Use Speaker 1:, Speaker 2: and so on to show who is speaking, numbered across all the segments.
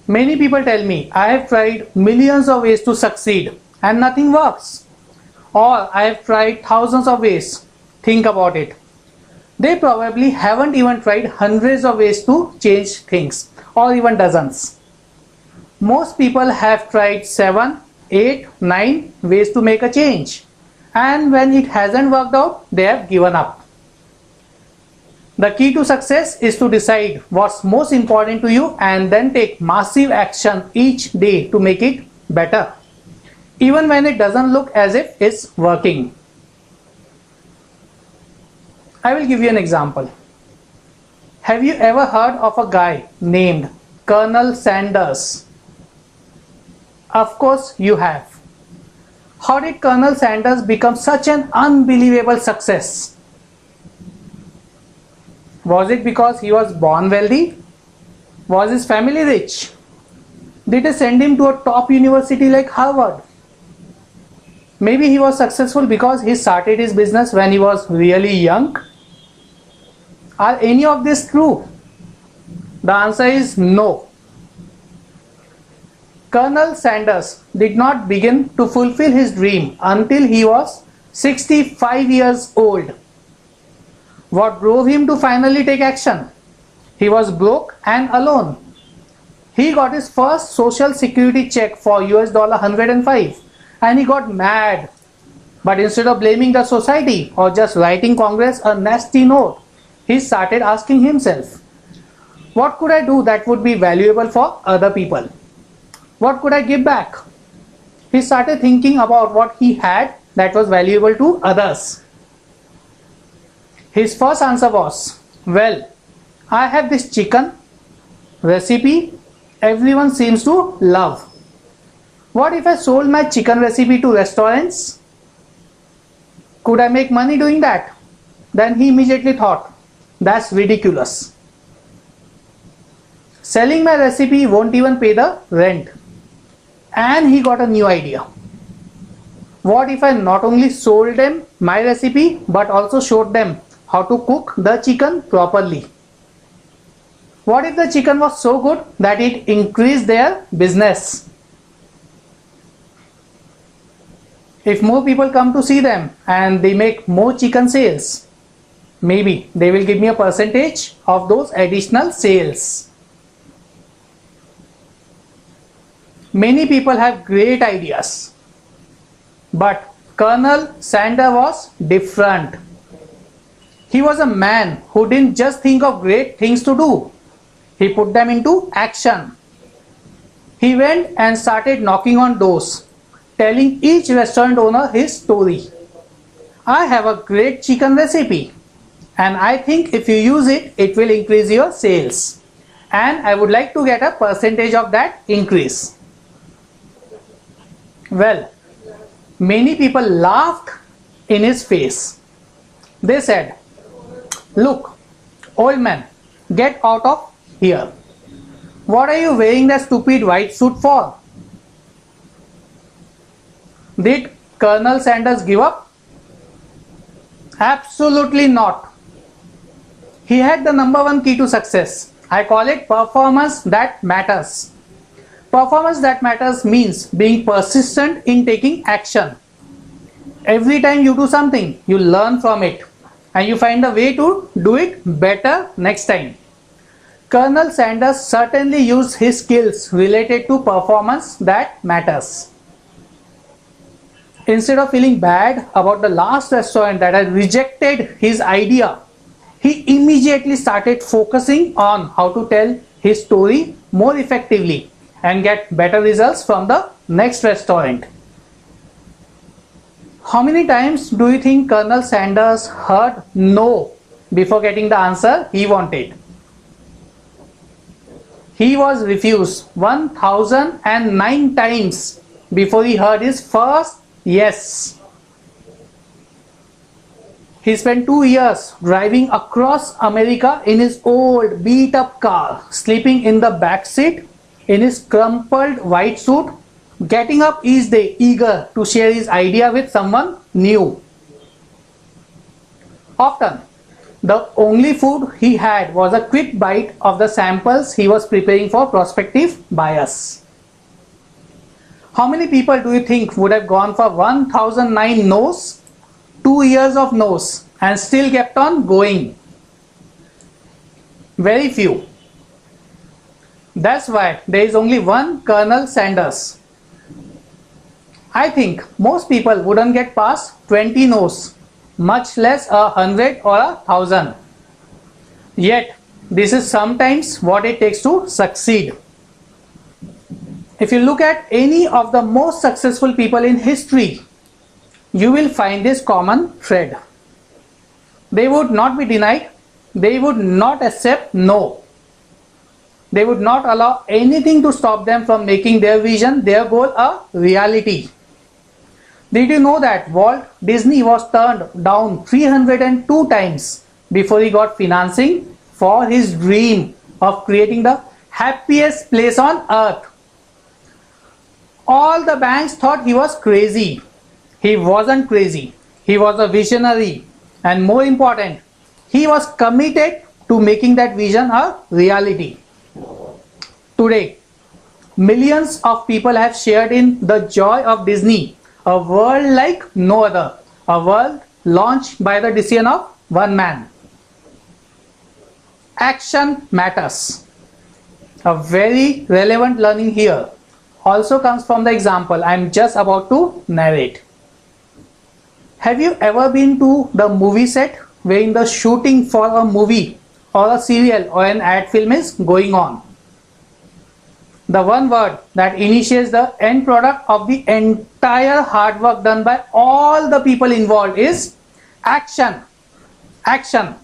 Speaker 1: Many people tell me, I have tried millions of ways to succeed and nothing works. Or I have tried thousands of ways. Think about it. They probably haven't even tried hundreds of ways to change things, or even dozens. Most people have tried 7, 8, 9 ways to make a change. And when it hasn't worked out, they have given up. The key to success is to decide what's most important to you and then take massive action each day to make it better, even when it doesn't look as if it's working. I will give you an example. Have you ever heard of a guy named Colonel Sanders? Of course you have. How did Colonel Sanders become such an unbelievable success? Was it because he was born wealthy? Was his family rich? Did they send him to a top university like Harvard? Maybe he was successful because he started his business when he was really young. Are any of this true? The answer is no. Colonel Sanders did not begin to fulfill his dream until he was 65 years old. What drove him to finally take action? He was broke and alone. He got his first social security check for $105 and he got mad. But instead of blaming the society or just writing Congress a nasty note, he started asking himself, what could I do that would be valuable for other people? What could I give back? He started thinking about what he had that was valuable to others. His first answer was, well, I have this chicken recipe everyone seems to love. What if I sold my chicken recipe to restaurants? Could I make money doing that? Then he immediately thought, that's ridiculous. Selling my recipe won't even pay the rent. And he got a new idea. What if I not only sold them my recipe but also showed them how to cook the chicken properly? What if the chicken was so good that it increased their business? If more people come to see them and they make more chicken sales, maybe they will give me a percentage of those additional sales. Many people have great ideas, but Colonel Sanders was different. He was a man who didn't just think of great things to do. He put them into action. He went and started knocking on doors, telling each restaurant owner his story. I have a great chicken recipe and I think if you use it, it will increase your sales. And I would like to get a percentage of that increase. Well, many people laughed in his face. They said, look, old man, get out of here. What are you wearing that stupid white suit for? Did Colonel Sanders give up? Absolutely not. He had the number one key to success. I call it performance that matters. Performance that matters means being persistent in taking action. Every time you do something, you learn from it and you find a way to do it better next time. Colonel Sanders certainly used his skills related to performance that matters. Instead of feeling bad about the last restaurant that had rejected his idea, he immediately started focusing on how to tell his story more effectively and get better results from the next restaurant. How many times do you think Colonel Sanders heard no before getting the answer he wanted? He was refused 1009 times before he heard his first yes. He spent 2 years driving across America in his old beat up car, sleeping in the back seat in his crumpled white suit, getting up each day eager to share his idea with someone new. Often, The only food he had was a quick bite of the samples he was preparing for prospective buyers. How many people do you think would have gone for 1009 no's, 2 years of no's, and still kept on going? Very few. That's why there is only one Colonel Sanders. I think most people wouldn't get past 20 no's, much less 100 or 1000. Yet, this is sometimes what it takes to succeed. If you look at any of the most successful people in history, you will find this common thread. They would not be denied, they would not accept no. They would not allow anything to stop them from making their vision, their goal a reality. Did you know that Walt Disney was turned down 302 times before he got financing for his dream of creating the happiest place on earth? All the banks thought he was crazy. He wasn't crazy. He was a visionary. And more important, he was committed to making that vision a reality. Today, millions of people have shared in the joy of Disney, a world like no other, a world launched by the decision of one man. Action matters. A very relevant learning here also comes from the example I am just about to narrate. Have you ever been to the movie set wherein the shooting for a movie or a serial or an ad film is going on? The one word that initiates the end product of the entire hard work done by all the people involved is action. Action.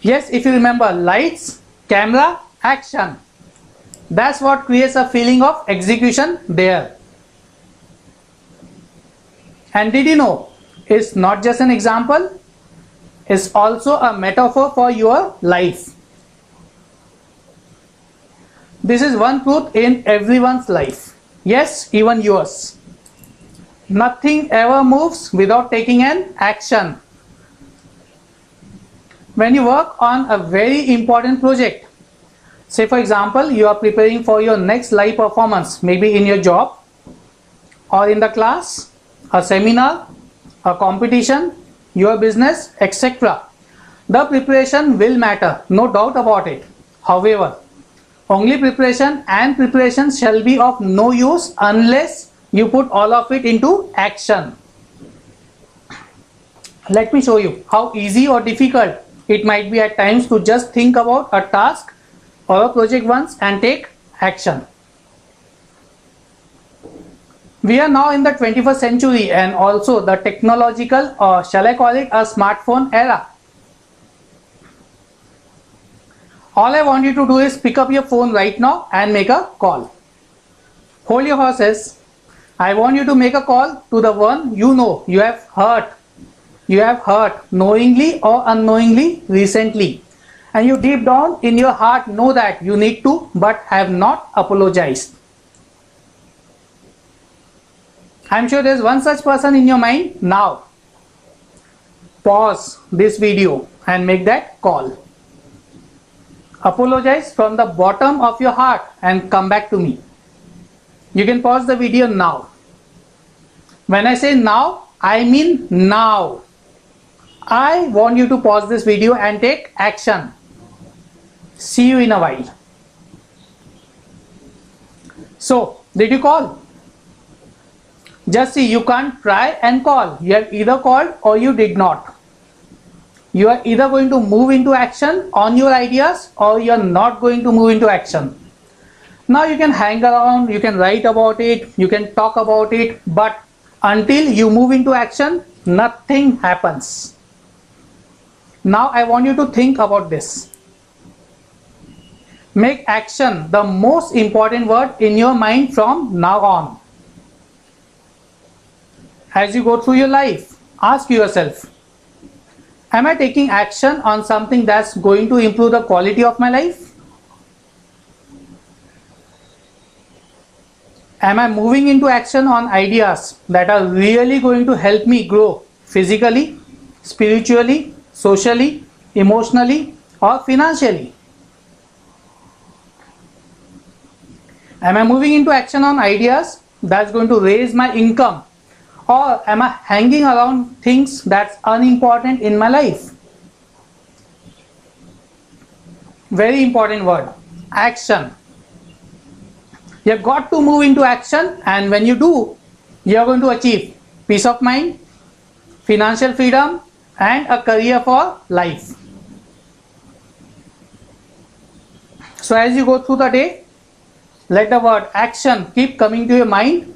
Speaker 1: Yes, if you remember, lights, camera, action. That's what creates a feeling of execution there. And did you know, it's not just an example, it's also a metaphor for your life. This is one truth in everyone's life. Yes, even yours. Nothing ever moves without taking an action. When you work on a very important project, say for example, you are preparing for your next live performance, maybe in your job or in the class, a seminar, a competition, your business, etc. The preparation will matter, no doubt about it. However, only preparation and preparation shall be of no use unless you put all of it into action. Let me show you how easy or difficult it might be at times to just think about a task or a project once and take action. We are now in the 21st century and also the technological, or shall I call it a smartphone era. All I want you to do is pick up your phone right now and make a call. Hold your horses. I want you to make a call to the one you know you have hurt. You have hurt knowingly or unknowingly recently. And you deep down in your heart know that you need to but have not apologized. I'm sure there's one such person in your mind now. Pause this video and make that call. Apologize from the bottom of your heart and come back to me. You can pause the video now. When I say now, I mean now. I want you to pause this video and take action. See you in a while. So, did you call? Just see, you can't try and call. You have either called or you did not. You are either going to move into action on your ideas or you are not going to move into action. Now you can hang around, you can write about it, you can talk about it, but until you move into action, nothing happens. Now I want you to think about this. Make action the most important word in your mind from now on. As you go through your life, ask yourself, am I taking action on something that's going to improve the quality of my life? Am I moving into action on ideas that are really going to help me grow physically, spiritually, socially, emotionally, or financially? Am I moving into action on ideas that's going to raise my income, or am I hanging around things that's unimportant in my life? Very important word, action. You've got to move into action, and when you do, you're going to achieve peace of mind, financial freedom, and a career for life. So as you go through the day, let the word action keep coming to your mind,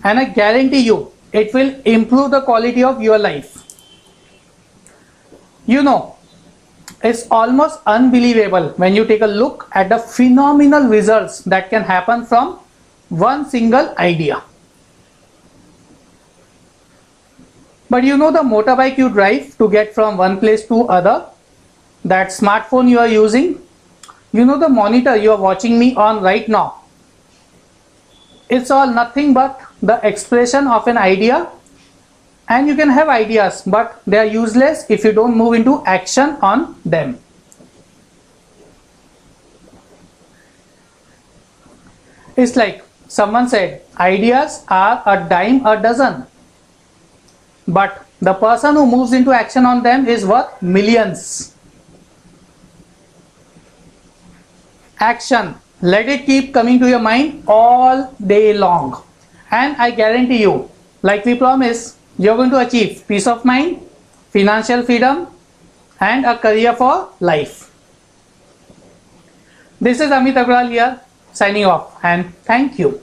Speaker 1: and I guarantee you it will improve the quality of your life. You know, it's almost unbelievable when you take a look at the phenomenal results that can happen from one single idea. But you know the motorbike you drive to get from one place to other, that smartphone you are using, you know the monitor you are watching me on right now, it's all nothing but the expression of an idea. And you can have ideas, but they are useless if you don't move into action on them. It's like someone said, ideas are a dime a dozen, but the person who moves into action on them is worth millions. Action, let it keep coming to your mind all day long, and I guarantee you, like we promised, you're going to achieve peace of mind, financial freedom, and a career for life. This is Amit Agrawal here, signing off, and thank you.